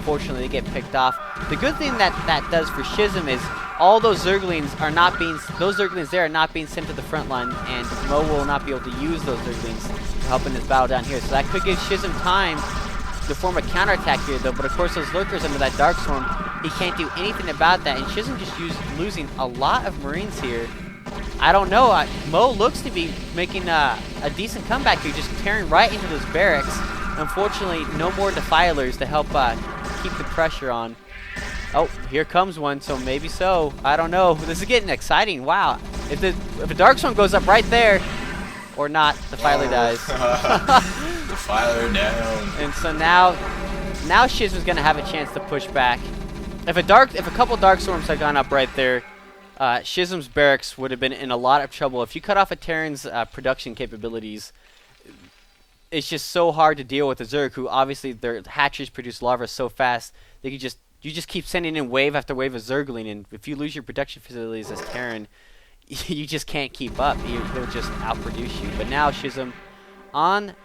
unfortunately they get picked off. The good thing that does for Schism is all those Zerglings are not being, those Zerglings there are not being sent to the front line, and Mo will not be able to use those Zerglings to help in this battle down here. So that could give Schism time to form a counterattack here, though. But of course, those Lurkers under that Dark Storm, he can't do anything about that. And Schism just losing a lot of Marines here. I don't know. Mo looks to be making a decent comeback here, just tearing right into those barracks. Unfortunately, no more Defilers to help keep the pressure on. Oh, here comes one, so maybe so. I don't know. This is getting exciting. Wow. If a Dark Storm goes up right there, or not, Defiler dies. Defiler down. And so now Schism's gonna have a chance to push back. If a couple Dark Storms had gone up right there, Schism's barracks would have been in a lot of trouble. If you cut off a Terran's production capabilities, it's just so hard to deal with the Zerg, who obviously their hatcheries produce larvae so fast they could you just keep sending in wave after wave of Zergling, and if you lose your production facilities as Terran, you just can't keep up. He'll just outproduce you. But now Schism on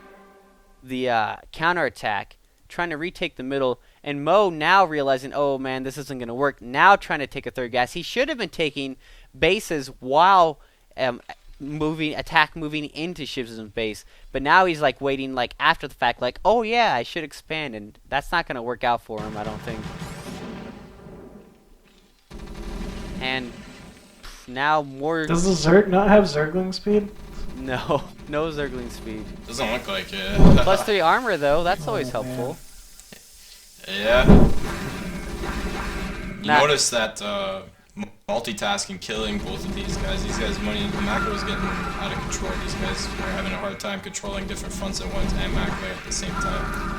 the counterattack, trying to retake the middle, and Mo now realizing, oh man, this isn't going to work, now trying to take a third gas. He should have been taking bases while moving into Schism's base, but now he's like waiting like after the fact, like, oh yeah, I should expand, and that's not going to work out for him, I don't think. And now more... Does the Zerg not have Zergling speed? No Zergling speed. Doesn't look like it. +3 armor though, that's always helpful. Yeah. You notice that multitasking, killing both of these guys. The macro is getting out of control. These guys are having a hard time controlling different fronts at once and macro at the same time.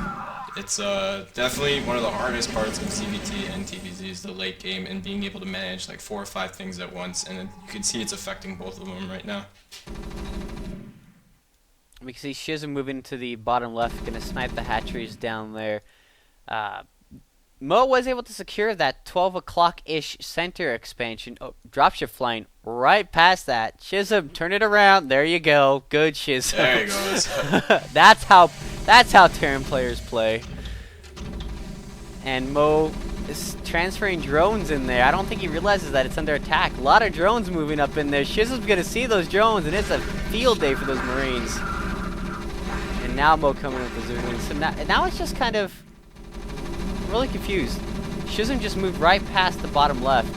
It's definitely one of the hardest parts of CVT and TVZ, the late game, and being able to manage like 4 or 5 things at once, and you can see it's affecting both of them right now. We can see Schism moving to the bottom left, gonna snipe the hatcheries down there. Mo was able to secure that 12 o'clock-ish center expansion. Oh, dropship flying right past that. Schism, turn it around. There you go. Good Schism. There he goes. That's how Terran players play. And Mo is transferring drones in there. I don't think he realizes that it's under attack. A lot of drones moving up in there. Schism's gonna see those drones, and it's a field day for those Marines. And now Mo coming with the Zerglings. So now it's just kind of really confused. Schism just moved right past the bottom left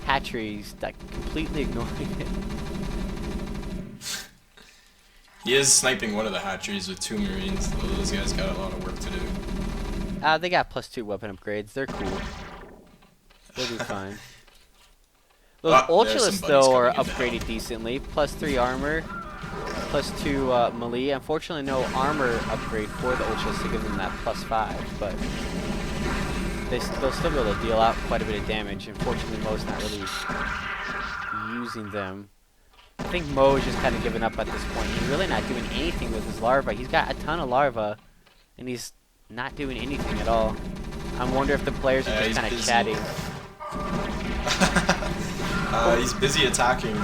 hatcheries, like completely ignoring it. He is sniping one of the hatcheries with 2 Marines. Those guys got a lot of work to do. They got +2 weapon upgrades. They're cool. They'll be fine. Those Ultralists though are upgraded decently. +3 armor, +2 melee. Unfortunately, no armor upgrade for the Ultralists to give them that +5, but they'll still be able to deal out quite a bit of damage. Unfortunately, Mo's not really using them. I think Mo is just kind of giving up at this point. He's really not doing anything with his larvae. He's got a ton of larvae, and he's not doing anything at all. I wonder if the players are just kind of chatting. He's busy attacking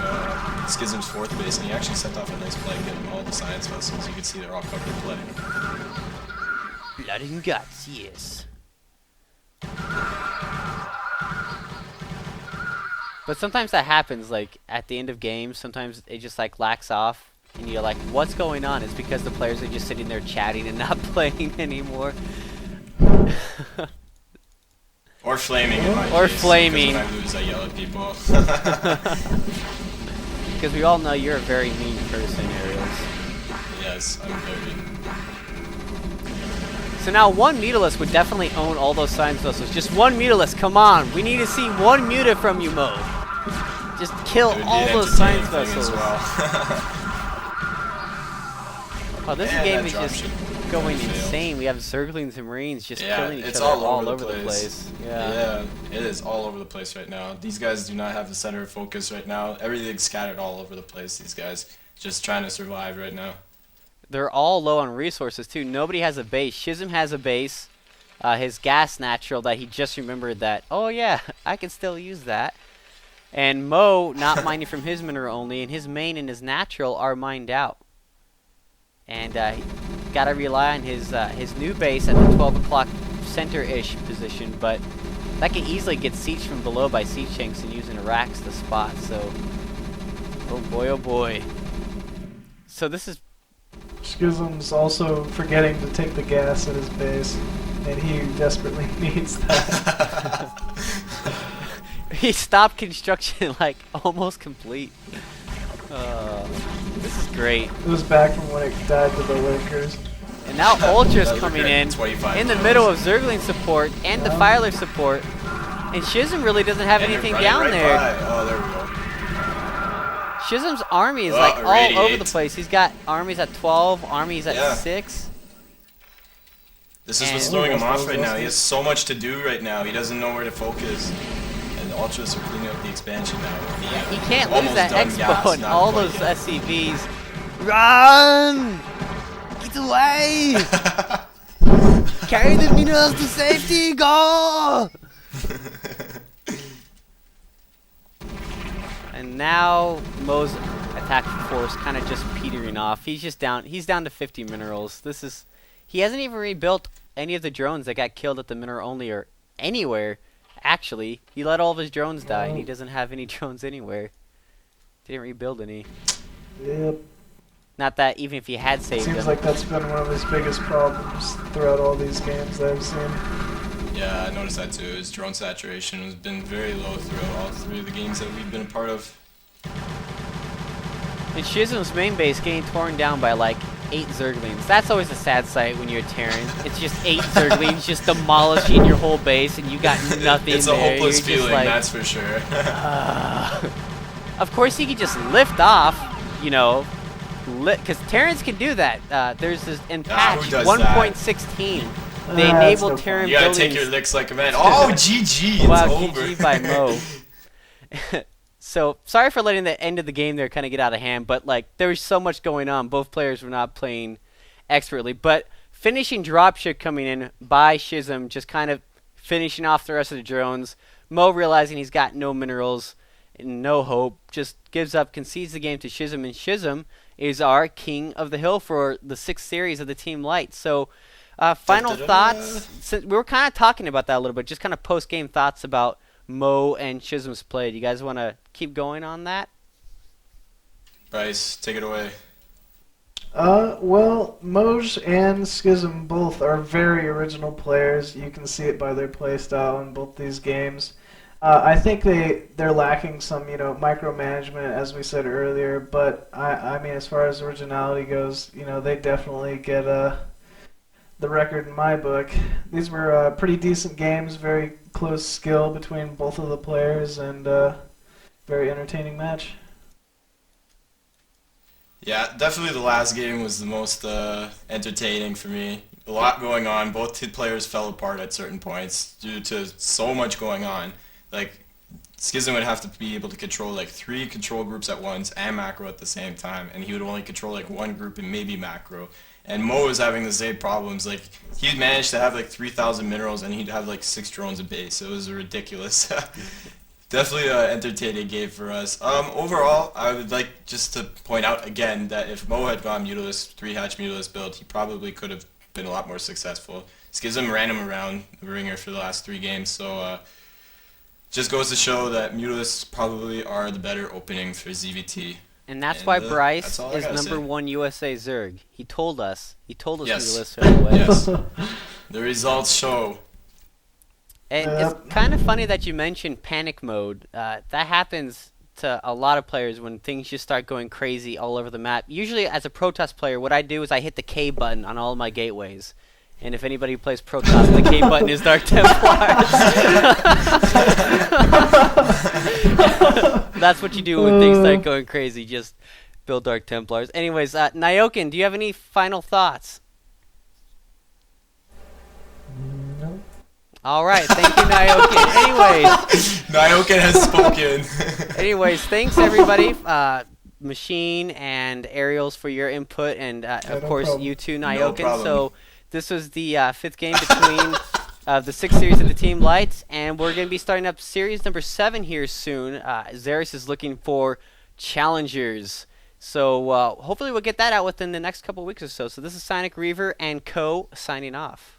Schism's 4th base, and he actually sent off a nice play, getting all the science vessels. You can see they're all covered in play. Blood and guts, yes. But sometimes that happens, like at the end of games, sometimes it just like lacks off, and you're like, what's going on? It's because the players are just sitting there chatting and not playing anymore. Or flaming in my Or case, flaming. When I lose, I yell at people. Because we all know you're a very mean person, Ariels. Yes, I'm very. So now one Mutalist would definitely own all those science vessels. Just one Mutalist, come on. We need to see one Muta from you, Mo. Just kill all those science vessels. Well. Oh, this game is just going insane. We have Zerglings and Marines just killing each other all over the place. Yeah, it is all over the place right now. These guys do not have the center of focus right now. Everything's scattered all over the place. These guys just trying to survive right now. They're all low on resources too. Nobody has a base. Schism has a base. His gas natural that he just remembered that, oh yeah, I can still use that. And Mo not mining from his mineral only, and his main and his natural are mined out. And gotta rely on his new base at the 12 o'clock center-ish position, but that can easily get sieged from below by siege tanks and using Iraq's the spot. So, oh boy, oh boy. So this is Schism's also forgetting to take the gas at his base, and he desperately needs that. he stopped construction like almost complete. This is great. It was back from when it died to the lurkers. And now Ultra's coming in 25 the middle of Zergling support and the Filer support. And Schism really doesn't have anything down there. Oh, there we go. Schism's army is Oh, like all over radiate. the place. He's got armies at 12, armies at 6. This is And- what's throwing him off right now. He has so much to do right now. He doesn't know where to focus. And the Ultras are cleaning up the expansion now. He can't lose Almost that done expo gas, and not all quite those yet. SCVs. Run! Get away! Carry the minerals to safety! Go! And now Mo's attack force kind of just petering off. He's just down. He's down to 50 minerals. This is. He hasn't even rebuilt any of the drones that got killed at the mineral only or anywhere. Actually, he let all of his drones die, and he doesn't have any drones anywhere. Didn't rebuild any. Yep. Not that even if he had saved Seems them. like that's been one of his biggest problems throughout all these games that I've seen. Yeah, I noticed that too. His drone saturation has been very low throughout all 3 of the games that we've been a part of. And Schism's main base getting torn down by like 8 Zerglings. That's always a sad sight when you're a Terran. It's just 8 Zerglings just demolishing your whole base and you got nothing It's a there. hopeless You're just feeling, like, that's for sure. Of course, he could just lift off, you know, because Terrans can do that. There's this in patch who does that? 1.16. They That's enable no Terran You gotta buildings. take your licks like a man. Oh, GG! It's Wow, over. GG by Mo. So, sorry for letting the end of the game there kind of get out of hand, but like there was so much going on. Both players were not playing expertly, but finishing dropship coming in by Schism, just kind of finishing off the rest of the drones. Mo realizing he's got no minerals and no hope, just gives up, concedes the game to Schism, and Schism is our king of the hill for the 6th series of the Team LighT. So, final thoughts. Since we were kind of talking about that a little bit, just kind of post-game thoughts about Mo and Schism's play. Do you guys want to keep going on that? Bryce, take it away. Well, MOJ and Schism both are very original players. You can see it by their play style in both these games. I think they're lacking some, micromanagement, as we said earlier. But I mean, as far as originality goes, they definitely get the record in my book. These were pretty decent games, very close skill between both of the players, and very entertaining match. Yeah, definitely the last game was the most entertaining for me. A lot going on. Both players fell apart at certain points due to so much going on. Like, Schism would have to be able to control like 3 control groups at once and macro at the same time, and he would only control like 1 group and maybe macro. And Mo was having the same problems. Like, he'd managed to have like 3,000 minerals and he'd have like 6 drones a base. It was ridiculous. Definitely an entertaining game for us. Overall, I would like just to point out again that if Mo had gone Mutalist, 3-hatch Mutalist build, he probably could have been a lot more successful. Schism ran him around the ringer for the last 3 games, so just goes to show that Mutalists probably are the better opening for ZVT. And that's why Bryce that's all I is gotta number say. 1 USA Zerg. He told us. He told us Yes. we list right away. Yes. The results show. And Yep. it's kind of funny that you mentioned panic mode. That happens to a lot of players when things just start going crazy all over the map. Usually, as a Protoss player, what I do is I hit the K button on all of my gateways. And if anybody plays Protoss, the K button is Dark Templars. That's what you do when things start going crazy. Just build Dark Templars. Anyways, Nyoken, do you have any final thoughts? No. All right, thank you, Nyoken. Nyoken has spoken. Anyways, thanks everybody, Machine and Aerials for your input, and of no course problem. you too, No Nyoken. problem. So this was the 5th game between the 6th series of the Team LighT, and we're going to be starting up series number 7 here soon. Xeris is looking for challengers. So hopefully we'll get that out within the next couple weeks or so. So this is PsyonicReaver and Co. signing off.